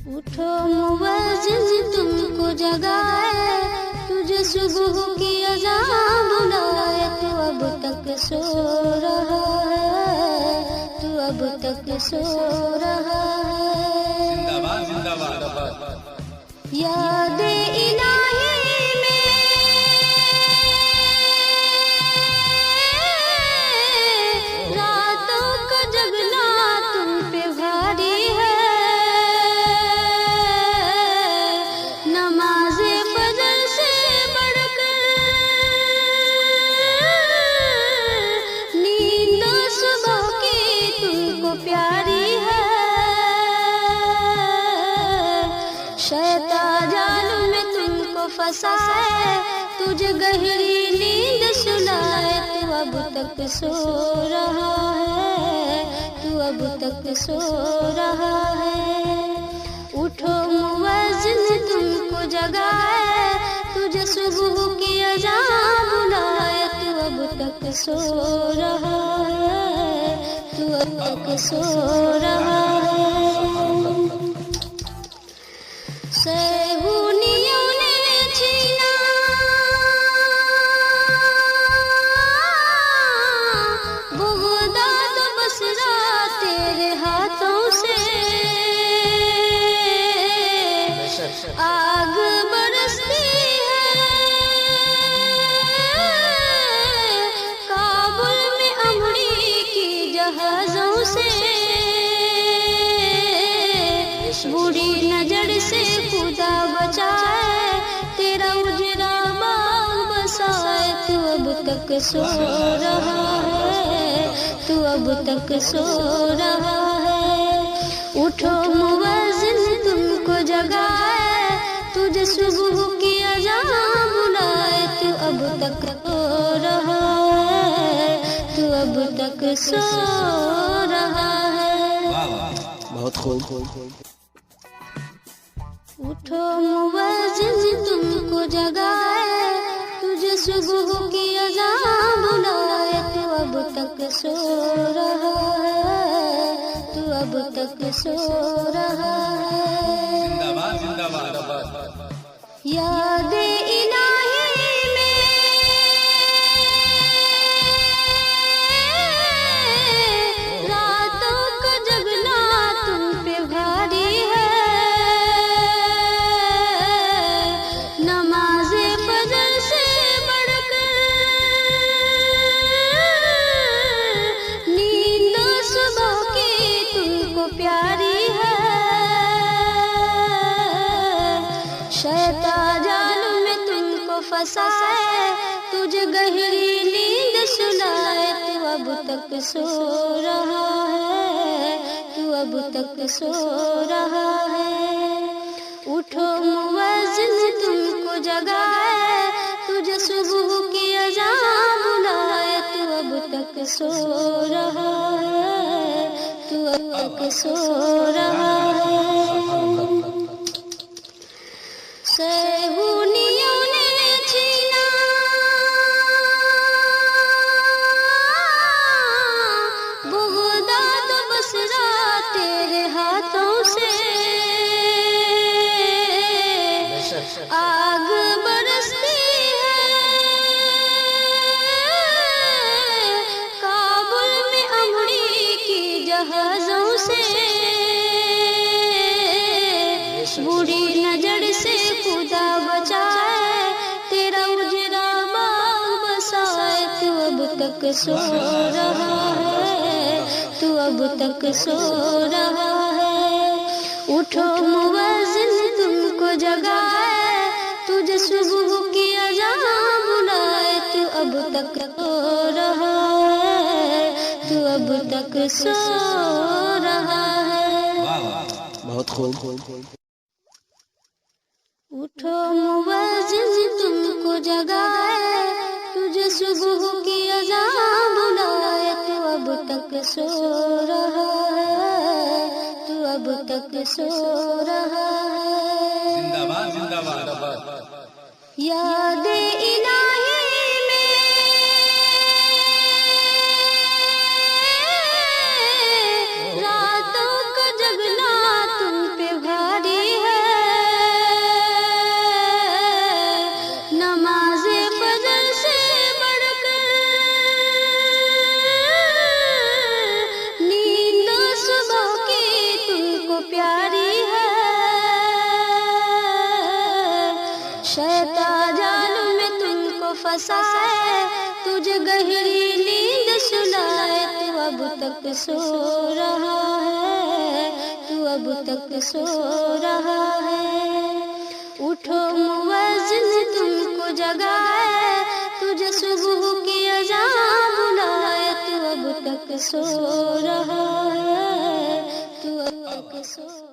اٹھو مؤذن تم کو جگائے، تجھے صبح کی اذان بلائے، تو اب تک سو رہا ہے، تو اب تک سو رہا ہے۔ زندہ باد زندہ باد۔ یاد الہی میں راتوں کا جگنا تم پہ بھاری ہے، نماز فجر سے بڑھ کر نیند صبح کی تم کو پیاری ہے، شیطان جال میں تم کو پھنسائے، تجھے گہری نیند سلائے، تو اب تک سو رہا ہے، تو اب تک سو رہا ہے۔ اٹھو مؤذن تم کو جگائے، تجھے صبح کی اذان بلائے، تو اب تک سو رہا ہے، تو اب تک سو رہا ہے۔ صہیونیوں نے چھینا بغداد و بصرہ تیرے ہاتھوں سے، آگ برستی ہے کابل میں امریکی جہازوں سے، بری نظر سے خدا بچائے، تیرا اجڑا باغ بسائے، تو اب تک سو رہا ہے، تو اب تک سو رہا ہے۔ اٹھو مؤذن تم کو جگائے، تجھے صبح کی اذان بلائے، تو اب تک سو رہا ہے، تو اب تک سو رہا ہے۔ بہت خوب۔ اٹھو مؤذن تم کو جگائے، تجھے صبح کی اذان بلائے، تو اب تک سو رہا ہے، تو اب تک سو رہا ہے۔ زندہ باد زندہ باد۔ یاد الہی میں راتوں کا جگنا تم پہ بھاری ہے، نماز فجر سے بڑھ کر نیند صبح کی تم کو پیاری ہے، شیطان جال میں تم کو پھنسائے، تجھے گہری نیند سلائے، تو اب تک سو رہا ہے، تو اب تک سو رہا ہے۔ اٹھو مؤذن تم کو جگائے، تجھے صبح کی اذان بلائے، تو اب تک سو رہا ہے، تو اب تک سو رہا ہے۔ صہیونیوں نے چھینا بغداد و بصرہ تیرے ہاتھوں سے، آگ برستی ہے کابل میں امریکی جہازوں سے، بری نظر سے خدا بچائے، تیرا اجڑا باغ بسائے، تو اب تک سو رہا ہے، تو اب تک سو رہا ہے۔ اٹھو مؤذن تم کو جگائے، تجھے صبح کی اذان بلائے، تو اب تک سو رہا ہے، تو اب تک سو رہا ہے۔ بہت خوب۔ اٹھو مؤذن تم کو جگائے، تجھے صبح کی اذان بلائے، تو اب تک سو رہا ہے، تو اب تک سو رہا ہے۔ زندہ باد زندہ باد۔ یاد الہی میں راتوں کا جگنا تم پہ بھاری فسائے تجھے گہری نیند سنائے تو اب تک سو رہا ہے تو اب تک سو رہا ہے اٹھو مؤذن تم کو جگائے تجھے صبح کی اذان بلائے تو اب تک سو رہا ہے تو اب تک سو